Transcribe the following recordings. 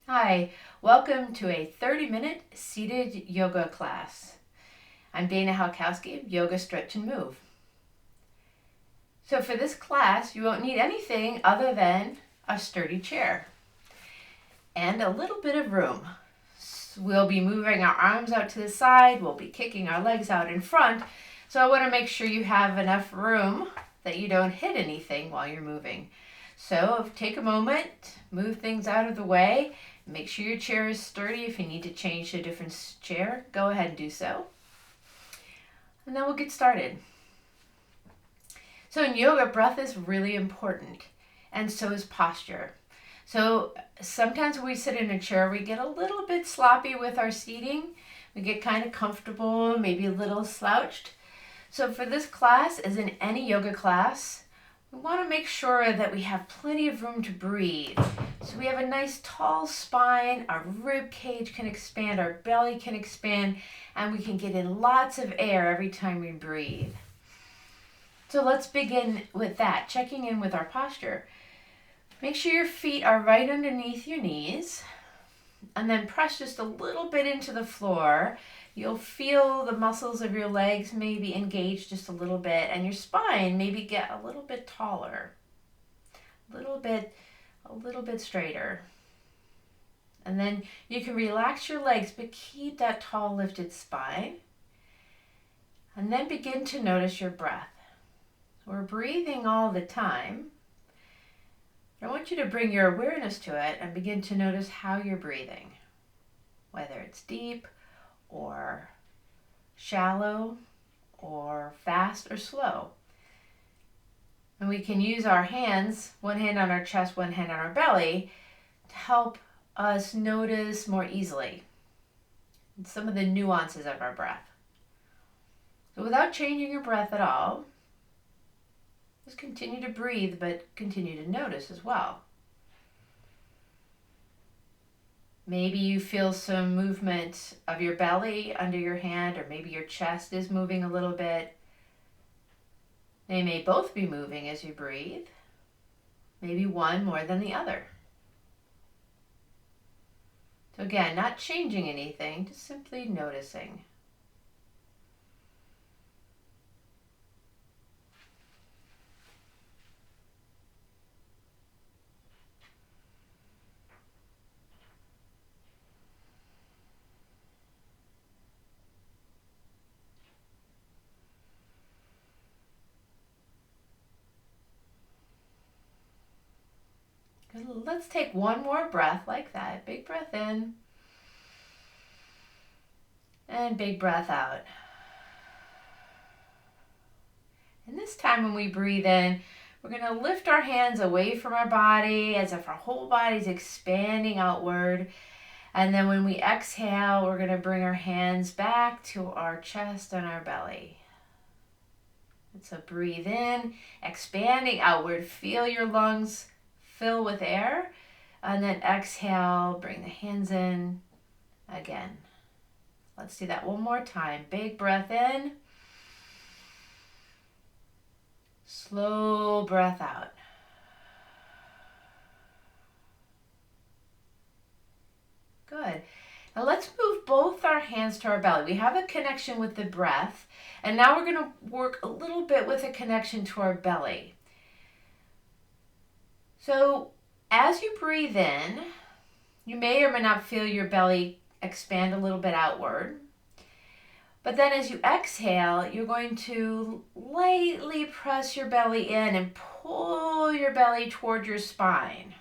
Hi, welcome to a 30-minute seated yoga class. I'm Dana Halkowski of Yoga Stretch and Move. So for this class, you won't need anything other than a sturdy chair and a little bit of room. We'll be moving our arms out to the side, we'll be kicking our legs out in front, so I want to make sure you have enough room that you don't hit anything while you're moving. So take a moment, move things out of the way. Make sure your chair is sturdy. If you need to change to a different chair, go ahead and do so. And then we'll get started. So in yoga, breath is really important, and so is posture. So sometimes when we sit in a chair, we get a little bit sloppy with our seating. We get kind of comfortable, maybe a little slouched. So for this class, as in any yoga class, we want to make sure that we have plenty of room to breathe. So we have a nice tall spine, our rib cage can expand, our belly can expand, and we can get in lots of air every time we breathe. So let's begin with that, checking in with our posture. Make sure your feet are right underneath your knees, and then press just a little bit into the floor. You'll feel the muscles of your legs maybe engage just a little bit, and your spine maybe get a little bit taller, a little bit straighter. And then you can relax your legs, but keep that tall lifted spine. And then begin to notice your breath. We're breathing all the time. I want you to bring your awareness to it and begin to notice how you're breathing, whether it's deep or shallow or fast or slow. And we can use our hands, one hand on our chest, one hand on our belly, to help us notice more easily some of the nuances of our breath. So without changing your breath at all, just continue to breathe, but continue to notice as well. Maybe you feel some movement of your belly under your hand, or maybe your chest is moving a little bit. They may both be moving as you breathe, maybe one more than the other. So again, not changing anything, just simply noticing. Let's take one more breath like that. Big breath in and big breath out. And this time when we breathe in, we're going to lift our hands away from our body as if our whole body is expanding outward. And then when we exhale, we're going to bring our hands back to our chest and our belly. So breathe in, expanding outward. Feel your lungs fill with air. And then exhale, bring the hands in again. Let's do that one more time. Big breath in. Slow breath out. Good. Now let's move both our hands to our belly. We have a connection with the breath, and now we're going to work a little bit with a connection to our belly. So as you breathe in, you may or may not feel your belly expand a little bit outward. But then as you exhale, you're going to lightly press your belly in and pull your belly toward your spine.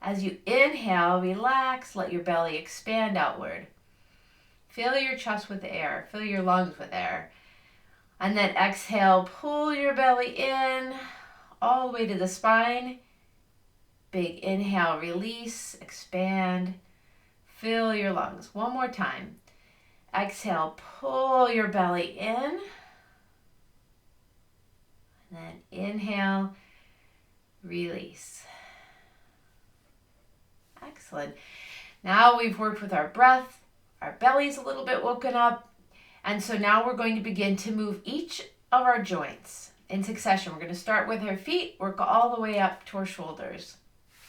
As you inhale, relax, let your belly expand outward. Fill your chest with air, fill your lungs with air. And then exhale, pull your belly in all the way to the spine. Big inhale, release, expand, fill your lungs. One more time. Exhale, pull your belly in. And then inhale, release. Excellent. Now we've worked with our breath, our belly's a little bit woken up, and so now we're going to begin to move each of our joints in succession. We're going to start with our feet, work all the way up to our shoulders.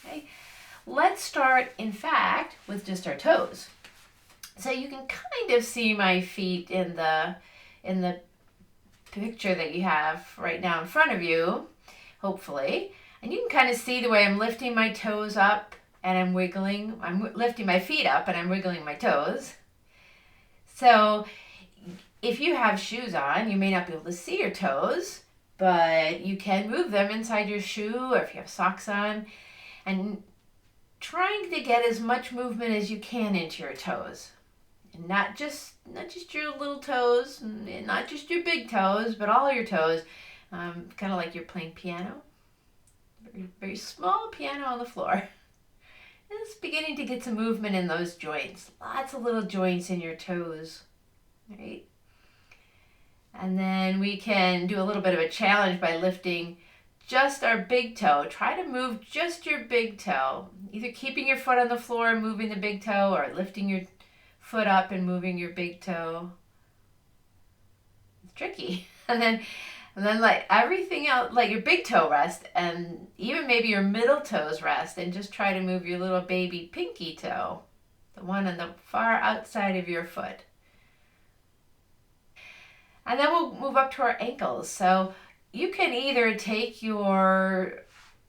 Okay? let's start, in fact, with just our toes. So you can kind of see my feet in the picture that you have right now in front of you, hopefully. And you can kind of see the way I'm lifting my toes up and I'm wiggling. I'm lifting my feet up and I'm wiggling my toes. So if you have shoes on, you may not be able to see your toes, but you can move them inside your shoe, or if you have socks on, and trying to get as much movement as you can into your toes. And not just your little toes, and not just your big toes, but all your toes. Kind of like you're playing piano. Very, very small piano on the floor. It's beginning to get some movement in those joints. Lots of little joints in your toes, right? And then we can do a little bit of a challenge by lifting just our big toe. Try to move just your big toe. Either keeping your foot on the floor and moving the big toe, or lifting your foot up and moving your big toe. It's tricky. And then let everything else, let your big toe rest, and even maybe your middle toes rest, and just try to move your little baby pinky toe, the one on the far outside of your foot. And then we'll move up to our ankles. So you can either take your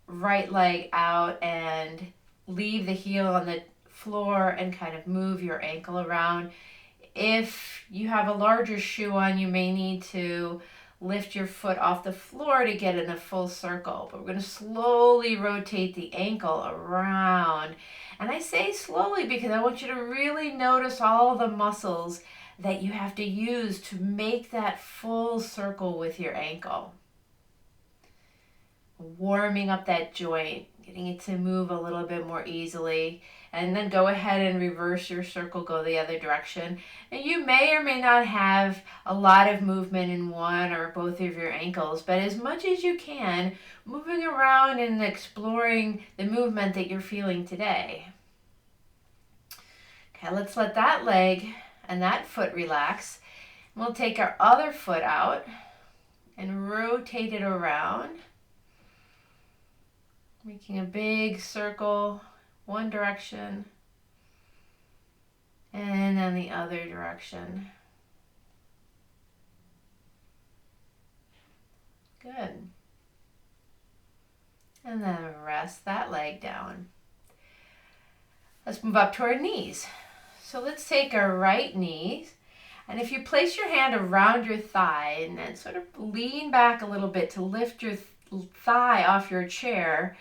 right leg out and leave the heel on the floor and kind of move your ankle around. If you have a larger shoe on, you may need to lift your foot off the floor to get in a full circle. But we're going to slowly rotate the ankle around. And I say slowly because I want you to really notice all the muscles that you have to use to make that full circle with your ankle. Warming up that joint, getting it to move a little bit more easily. And then go ahead and reverse your circle, go the other direction. And you may or may not have a lot of movement in one or both of your ankles, but as much as you can, moving around and exploring the movement that you're feeling today. Okay, let's let that leg and that foot relax. We'll take our other foot out and rotate it around, making a big circle one direction and then the other direction. Good. And then rest that leg down. Let's move up to our knees. So let's take our right knee, and if you place your hand around your thigh and then sort of lean back a little bit to lift your thigh off your chair,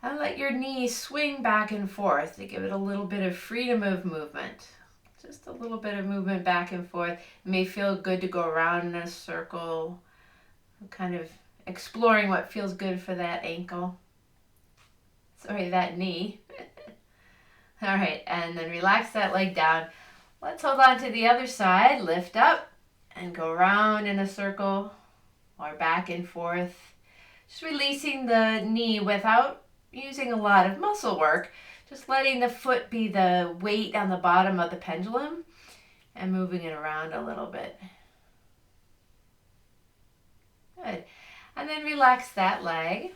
and let your knee swing back and forth to give it a little bit of freedom of movement. Just a little bit of movement back and forth. It may feel good to go around in a circle, kind of exploring what feels good for that ankle. Sorry, that knee. All right, and then relax that leg down. Let's hold on to the other side, lift up, and go around in a circle or back and forth. Just releasing the knee without using a lot of muscle work, just letting the foot be the weight on the bottom of the pendulum and moving it around a little bit. Good. And then relax that leg.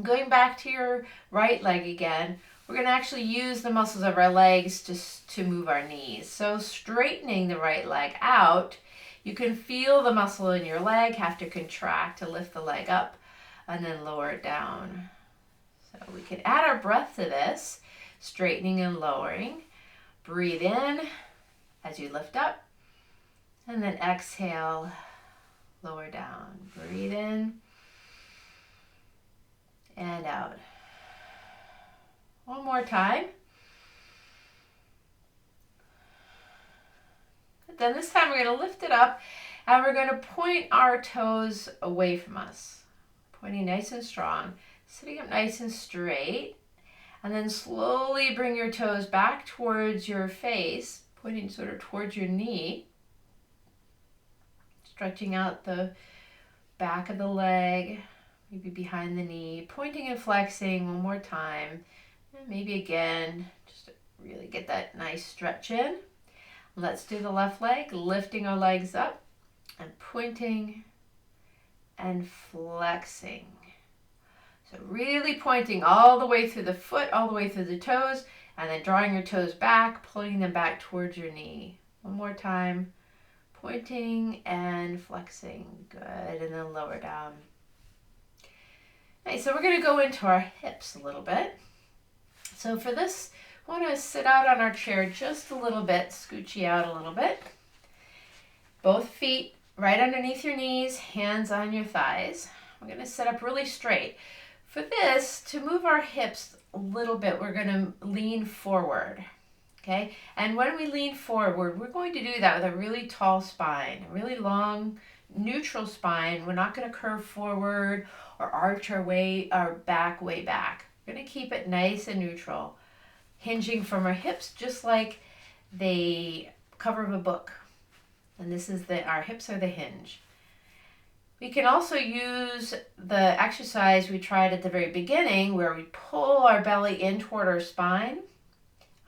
Going back to your right leg again, we're going to actually use the muscles of our legs to move our knees. So straightening the right leg out, you can feel the muscle in your leg have to contract to lift the leg up and then lower it down. So we can add our breath to this, straightening and lowering. Breathe in as you lift up, and then exhale, lower down. Breathe in and out. One more time. Then this time we're going to lift it up and we're going to point our toes away from us. Pointing nice and strong, sitting up nice and straight. And then slowly bring your toes back towards your face, pointing sort of towards your knee. Stretching out the back of the leg, maybe behind the knee. Pointing and flexing one more time. And maybe again, just to really get that nice stretch in. Let's do the left leg, lifting our legs up and pointing and flexing. So really pointing all the way through the foot, all the way through the toes, and then drawing your toes back, pulling them back towards your knee. One more time. Pointing and flexing. Good. And then lower down. Okay, so we're going to go into our hips a little bit. So for this, we want to sit out on our chair just a little bit, scooch you out a little bit. Both feet right underneath your knees, hands on your thighs. We're going to sit up really straight. For this, to move our hips a little bit, we're going to lean forward. Okay, and when we lean forward, we're going to do that with a really tall spine, a really long, neutral spine. We're not going to curve forward or arch our back way back. We're going to keep it nice and neutral, hinging from our hips just like the cover of a book. And this is our hips are the hinge. We can also use the exercise we tried at the very beginning where we pull our belly in toward our spine.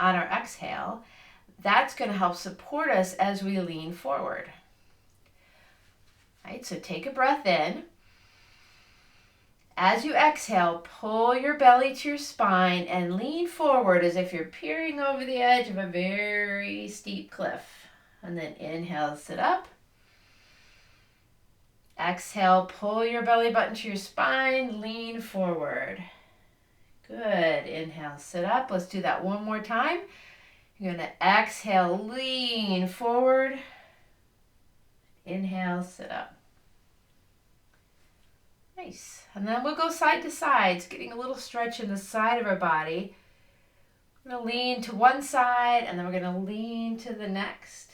On our exhale, that's going to help support us as we lean forward. All right, so take a breath in. As you exhale, pull your belly to your spine and lean forward as if you're peering over the edge of a very steep cliff. And then inhale, sit up. Exhale, pull your belly button to your spine, lean forward. Good. Inhale, sit up. Let's do that one more time. You're going to exhale, lean forward. Inhale, sit up. Nice. And then we'll go side to side, getting a little stretch in the side of our body. We're going to lean to one side, and then we're going to lean to the next.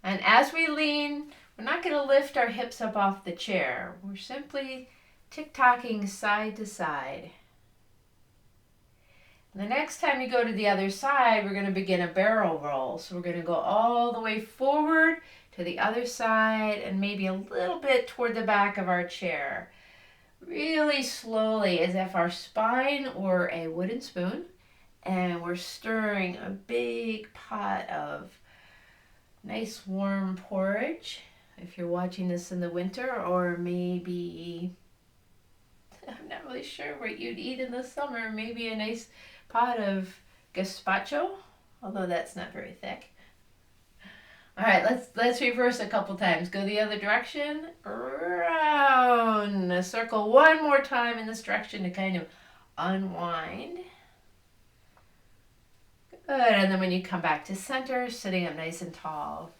And as we lean, we're not going to lift our hips up off the chair. We're simply tick-tocking side to side. And the next time you go to the other side, we're going to begin a barrel roll. So we're going to go all the way forward to the other side and maybe a little bit toward the back of our chair. Really slowly, as if our spine were a wooden spoon and we're stirring a big pot of nice warm porridge. If you're watching this in the winter, or maybe, I'm not really sure what you'd eat in the summer, maybe a nice pot of gazpacho, although that's not very thick. All right, let's reverse a couple times. Go the other direction, around, circle one more time in this direction to kind of unwind. Good, and then when you come back to center, sitting up nice and tall.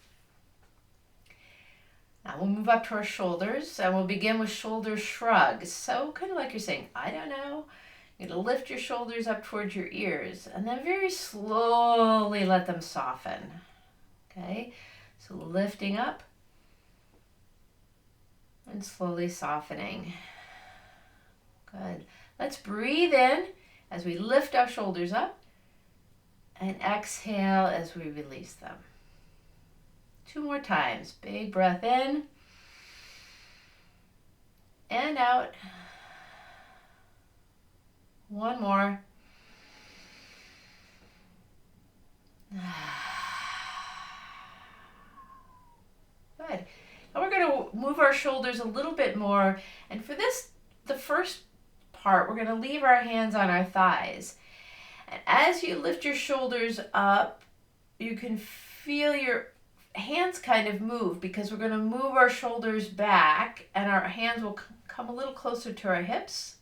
Now we'll move up to our shoulders, and we'll begin with shoulder shrugs. So kind of like you're saying, I don't know. You're going to lift your shoulders up towards your ears, and then very slowly let them soften. Okay, so lifting up and slowly softening. Good. Let's breathe in as we lift our shoulders up, and exhale as we release them. 2 more times. Big breath in and out. 1 more. Good. Now we're going to move our shoulders a little bit more. And for this, the first part, we're going to leave our hands on our thighs. And as you lift your shoulders up, you can feel your hands kind of move, because we're going to move our shoulders back and our hands will come a little closer to our hips.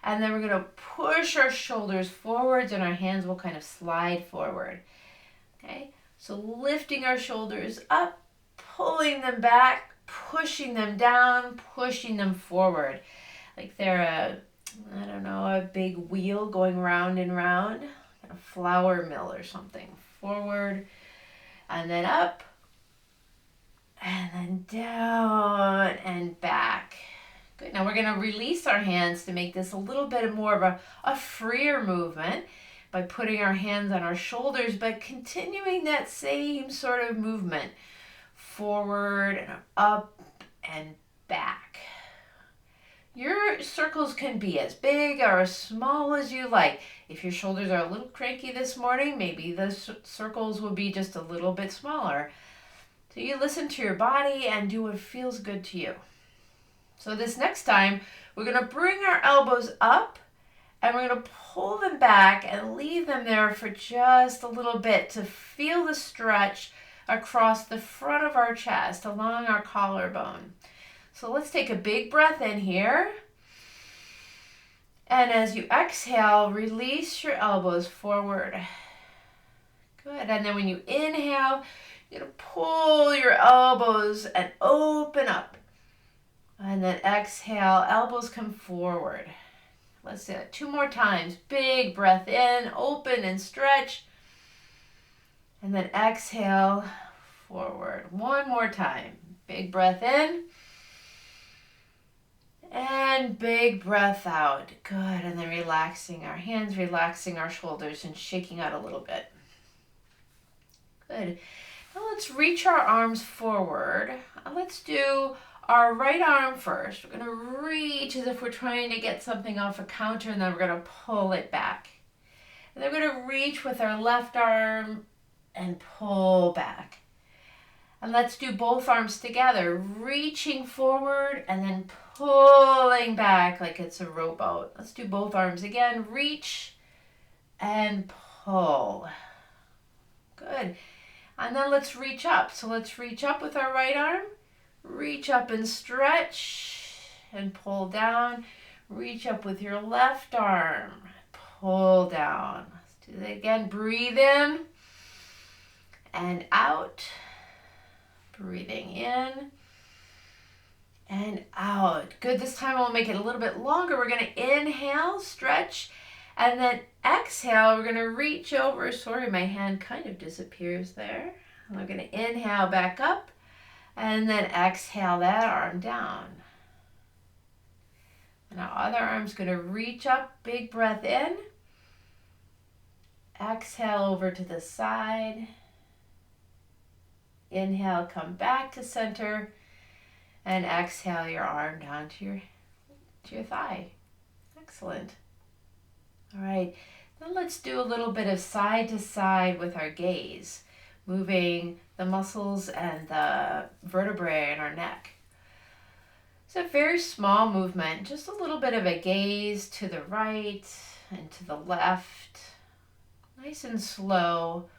And then we're going to push our shoulders forwards and our hands will kind of slide forward. Okay, so lifting our shoulders up, pulling them back, pushing them down, pushing them forward. Like they're a big wheel going round and round, a flour mill or something. Forward and then up and then down and back. Good. Now we're going to release our hands to make this a little bit more of a freer movement by putting our hands on our shoulders, but continuing that same sort of movement. Forward and up and back. Your circles can be as big or as small as you like. If your shoulders are a little cranky this morning, maybe the circles will be just a little bit smaller. So you listen to your body and do what feels good to you. So this next time, we're going to bring our elbows up and we're going to pull them back and leave them there for just a little bit to feel the stretch across the front of our chest, along our collarbone. So let's take a big breath in here. And as you exhale, release your elbows forward. Good. And then when you inhale, you're going to pull your elbows and open up. And then exhale, elbows come forward. Let's do it 2 more times. Big breath in, open and stretch. And then exhale, forward. 1 more time. Big breath in. And big breath out. Good. And then relaxing our hands, relaxing our shoulders, and shaking out a little bit. Good. Now let's reach our arms forward. Let's do our right arm first. We're going to reach as if we're trying to get something off a counter, and then we're going to pull it back. And then we're going to reach with our left arm and pull back. And let's do both arms together, reaching forward and then pulling back like it's a rowboat. Let's do both arms again, reach and pull. Good. And then let's reach up. So let's reach up with our right arm, reach up and stretch and pull down. Reach up with your left arm, pull down. Let's do that again. Breathe in and out. Breathing in and out. Good. This time we'll make it a little bit longer. We're going to inhale, stretch, and then exhale. We're going to reach over. Sorry, my hand kind of disappears there. And we're going to inhale back up and then exhale that arm down. And our other arm's going to reach up. Big breath in. Exhale over to the side. Inhale, come back to center, and exhale your arm down to your thigh. Excellent. All right, then let's do a little bit of side to side with our gaze, moving the muscles and the vertebrae in our neck. It's a very small movement, just a little bit of a gaze to the right and to the left, nice and slow.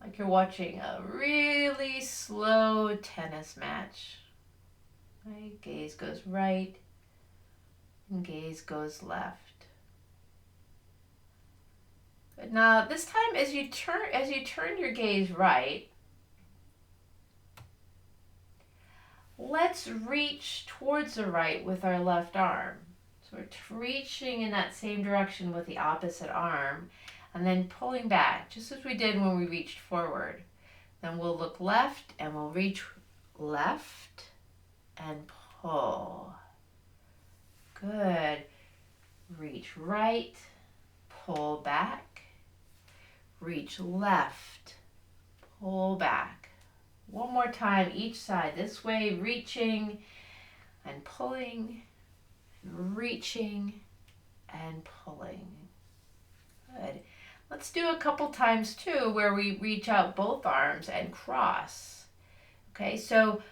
Like you're watching a really slow tennis match. Right? Gaze goes right and gaze goes left. Good. Now this time as you turn your gaze right, let's reach towards the right with our left arm. So we're reaching in that same direction with the opposite arm. And then pulling back, just as we did when we reached forward. Then we'll look left and we'll reach left and pull. Good. Reach right, pull back. Reach left, pull back. 1 more time each side. This way, reaching and pulling, and reaching and pulling. Good. Let's do a couple times too where we reach out both arms and cross. Okay, so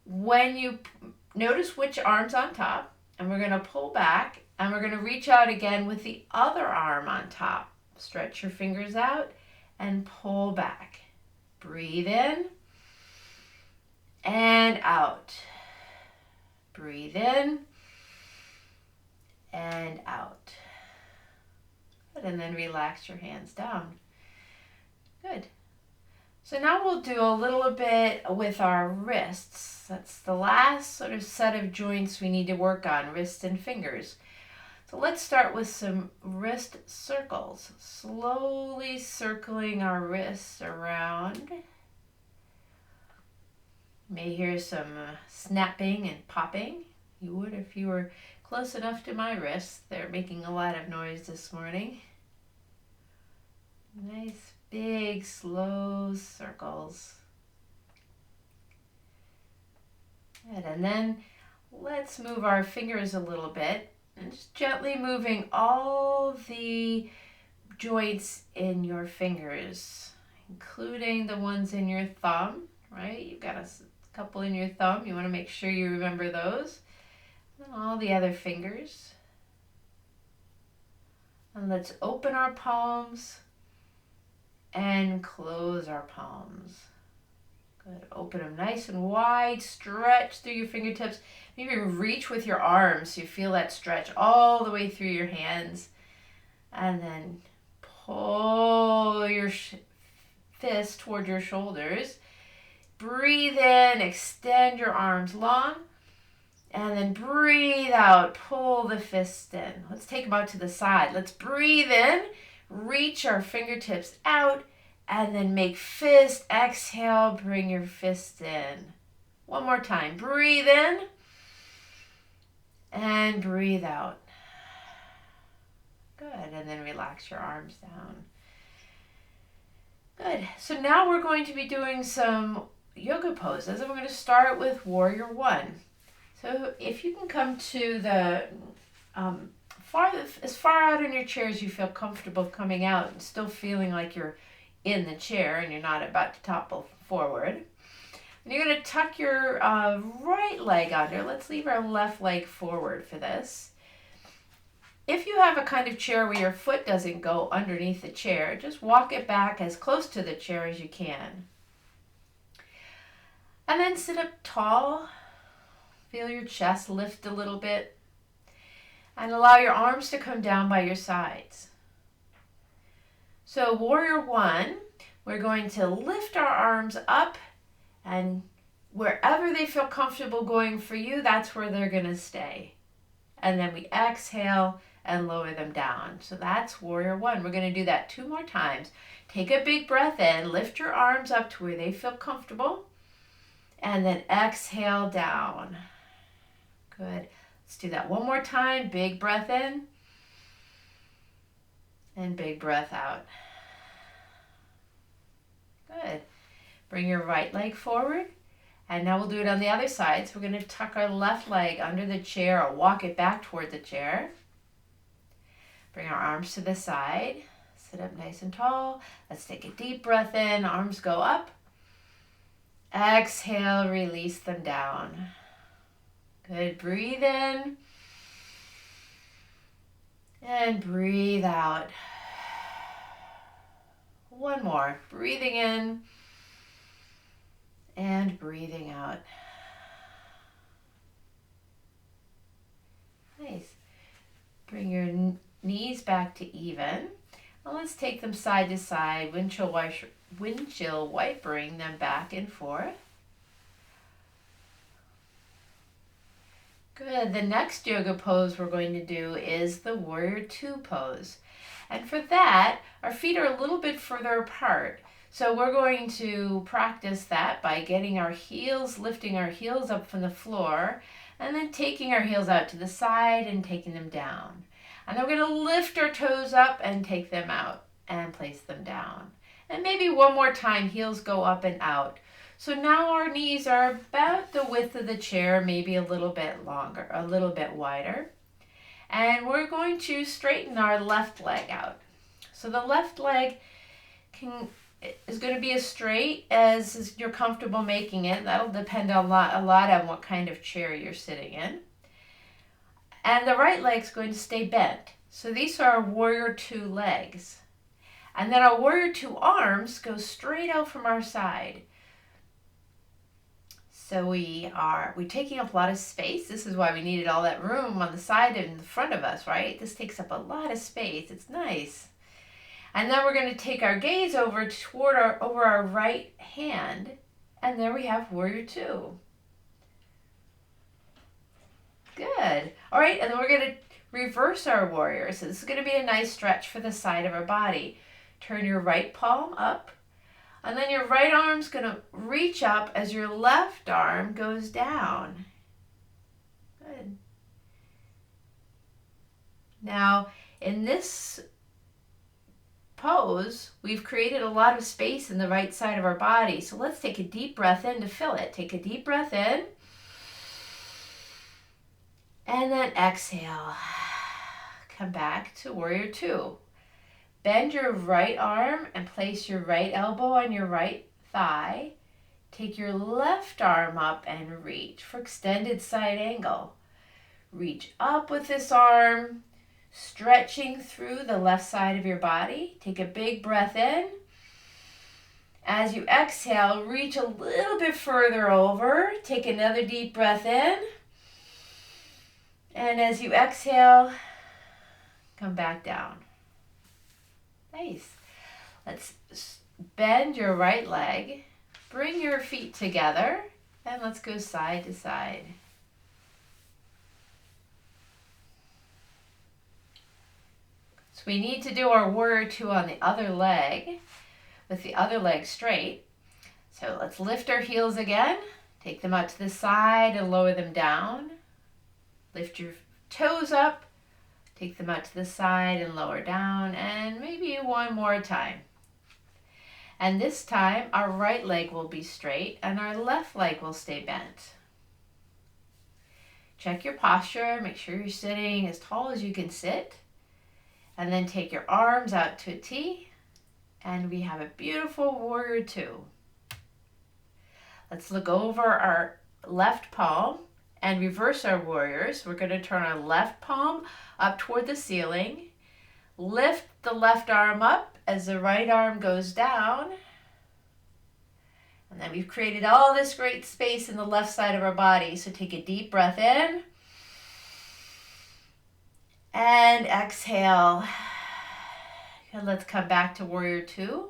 when you notice which arm's on top, and we're going to pull back and we're going to reach out again with the other arm on top. Stretch your fingers out and pull back. Breathe in and out. Breathe in and out. And then relax your hands down. Good. So now we'll do a little bit with our wrists. That's the last sort of set of joints we need to work on, wrists and fingers. So let's start with some wrist circles. Slowly circling our wrists around. You may hear some snapping and popping. You would if you were close enough to my wrists. They're making a lot of noise this morning. Nice, big, slow circles. Good. And then let's move our fingers a little bit and just gently moving all the joints in your fingers. including the ones in your thumb, right? You've got a couple in your thumb. You want to make sure you remember those. And all the other fingers. And let's open our palms and close our palms. Good. Open them nice and wide. Stretch through your fingertips. Maybe reach with your arms so you feel that stretch all the way through your hands. And then pull your fist toward your shoulders. Breathe in, extend your arms long. And then breathe out, pull the fist in. Let's take them out to the side. Let's breathe in, reach our fingertips out, and then make fist, exhale, bring your fist in. One more time, breathe in, and breathe out. Good, and then relax your arms down. Good, so now we're going to be doing some yoga poses, and we're going to start with Warrior One. So if you can come to the as far out in your chair as you feel comfortable coming out and still feeling like you're in the chair and you're not about to topple forward. And you're going to tuck your right leg under. Let's leave our left leg forward for this. If you have a kind of chair where your foot doesn't go underneath the chair, just walk it back as close to the chair as you can. And then sit up tall. Feel your chest lift a little bit. And allow your arms to come down by your sides. So Warrior One, we're going to lift our arms up, and wherever they feel comfortable going for you, that's where they're going to stay. And then we exhale and lower them down. So that's Warrior One. We're going to do that 2 more times. Take a big breath in, lift your arms up to where they feel comfortable, and then exhale down. Good. Let's do that 1 more time. Big breath in, and big breath out. Good. Bring your right leg forward. And now we'll do it on the other side. So we're going to tuck our left leg under the chair or walk it back toward the chair. Bring our arms to the side. Sit up nice and tall. Let's take a deep breath in. Arms go up. Exhale, release them down. Good. Breathe in. And breathe out. 1 more. Breathing in. And breathing out. Nice. Bring your knees back to even. Now let's take them side to side, windshield wipering them back and forth. Good. The next yoga pose we're going to do is the Warrior Two pose. And for that, our feet are a little bit further apart. So we're going to practice that by getting our heels, lifting our heels up from the floor, and then taking our heels out to the side and taking them down. And then we're going to lift our toes up and take them out and place them down. And maybe 1 more time, heels go up and out. So now our knees are about the width of the chair, maybe a little bit longer, a little bit wider. And we're going to straighten our left leg out. So the left leg is going to be as straight as you're comfortable making it. That'll depend a lot on what kind of chair you're sitting in. And the right leg's going to stay bent. So these are our Warrior Two legs. And then our Warrior Two arms go straight out from our side. So we're taking up a lot of space. This is why we needed all that room on the side and in the front of us, right? This takes up a lot of space. It's nice. And then we're going to take our gaze over our right hand, and there we have Warrior Two. Good. All right, and then we're going to reverse our warrior. So this is going to be a nice stretch for the side of our body. Turn your right palm up, and then your right arm's going to reach up as your left arm goes down. Good. Now, in this pose, we've created a lot of space in the right side of our body. So let's take a deep breath in to fill it. Take a deep breath in. And then exhale. Come back to Warrior Two. Bend your right arm and place your right elbow on your right thigh. Take your left arm up and reach for extended side angle. Reach up with this arm, stretching through the left side of your body. Take a big breath in. As you exhale, reach a little bit further over. Take another deep breath in. And as you exhale, come back down. Nice. Let's bend your right leg. Bring your feet together. And let's go side to side. So we need to do our warrior two on the other leg, with the other leg straight. So let's lift our heels again. Take them out to the side and lower them down. Lift your toes up. Take them out to the side and lower down. And maybe one more time. And this time our right leg will be straight and our left leg will stay bent. Check your posture. Make sure you're sitting as tall as you can sit. And then take your arms out to a T. And we have a beautiful warrior two. Let's look over our left palm and reverse our warriors. We're going to turn our left palm up toward the ceiling. Lift the left arm up as the right arm goes down. And then we've created all this great space in the left side of our body. So take a deep breath in. And exhale. And let's come back to warrior two.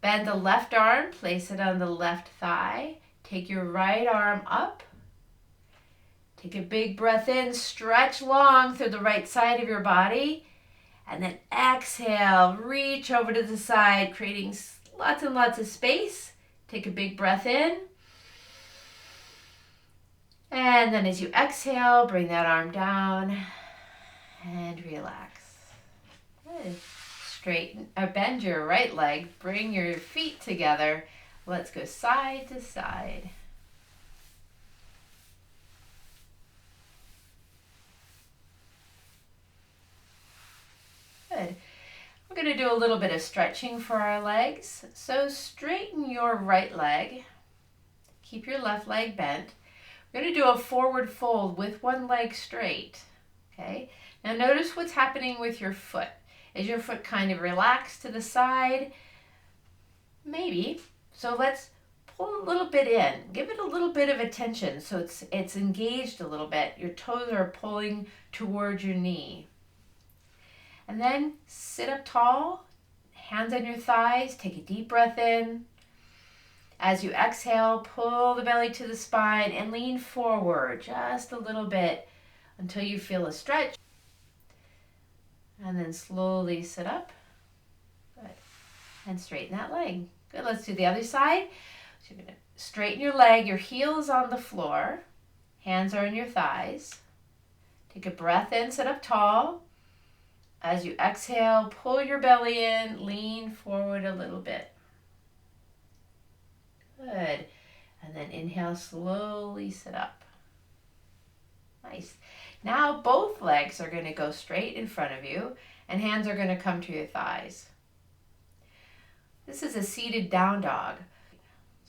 Bend the left arm, place it on the left thigh. Take your right arm up. Take a big breath in, stretch long through the right side of your body. And then exhale, reach over to the side, creating lots and lots of space. Take a big breath in. And then as you exhale, bring that arm down and relax. Good. Straighten or bend your right leg, bring your feet together. Let's go side to side. Good. We're going to do a little bit of stretching for our legs. So straighten your right leg. Keep your left leg bent. We're going to do a forward fold with one leg straight. Okay. Now notice what's happening with your foot. Is your foot kind of relaxed to the side? Maybe. So let's pull a little bit in. Give it a little bit of attention so it's engaged a little bit. Your toes are pulling towards your knee. And then sit up tall, hands on your thighs, take a deep breath in. As you exhale, pull the belly to the spine and lean forward just a little bit until you feel a stretch. And then slowly sit up. Good. And straighten that leg. Good. Let's do the other side. So you're going to straighten your leg. Your heel is on the floor. Hands are on your thighs. Take a breath in. Sit up tall. As you exhale, pull your belly in. Lean forward a little bit. Good. And then inhale, slowly sit up. Nice. Now both legs are going to go straight in front of you and hands are going to come to your thighs. This is a seated down dog.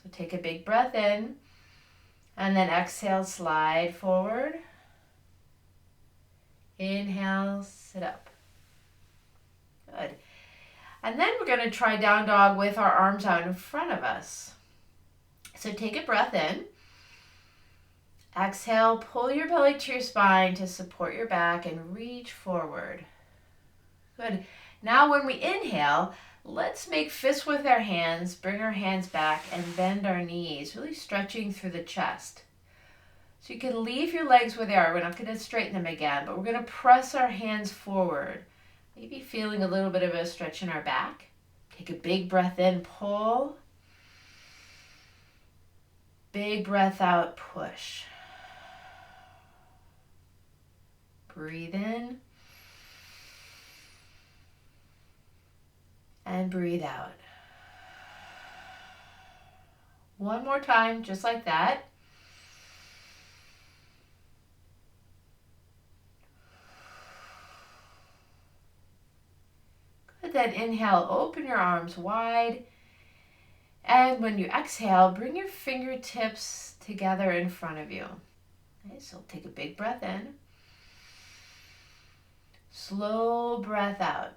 So take a big breath in and then exhale, slide forward. Inhale, sit up. Good. And then we're going to try down dog with our arms out in front of us. So take a breath in. Exhale, pull your belly to your spine to support your back and reach forward. Good. Now when we inhale, let's make fists with our hands, bring our hands back and bend our knees, really stretching through the chest. So you can leave your legs where they are. We're not going to straighten them again, but we're going to press our hands forward. Maybe feeling a little bit of a stretch in our back. Take a big breath in, pull. Big breath out, push. Breathe in. And breathe out. One more time, just like that. Good. that inhale, open your arms wide. And when you exhale, bring your fingertips together in front of you. Okay, so take a big breath in. Slow breath out.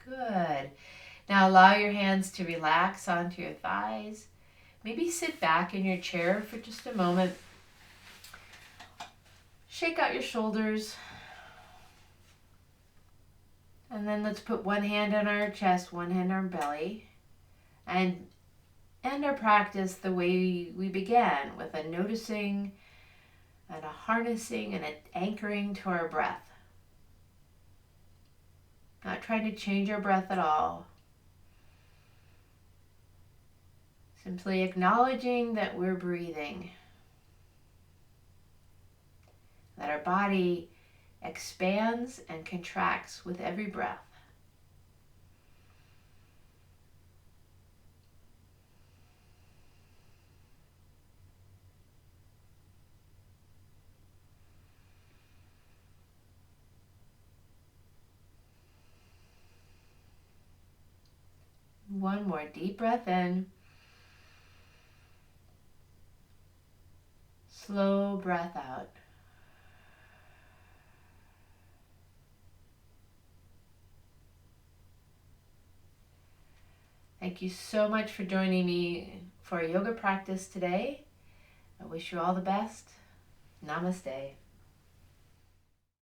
Good. Now allow your hands to relax onto your thighs. Maybe sit back in your chair for just a moment. Shake out your shoulders. And then let's put one hand on our chest, one hand on our belly. And end our practice the way we began, with a noticing and a harnessing and an anchoring to our breath. Not trying to change our breath at all. Simply acknowledging that we're breathing. That our body expands and contracts with every breath. One more deep breath in. Slow breath out. Thank you so much for joining me for a yoga practice today. I wish you all the best. Namaste.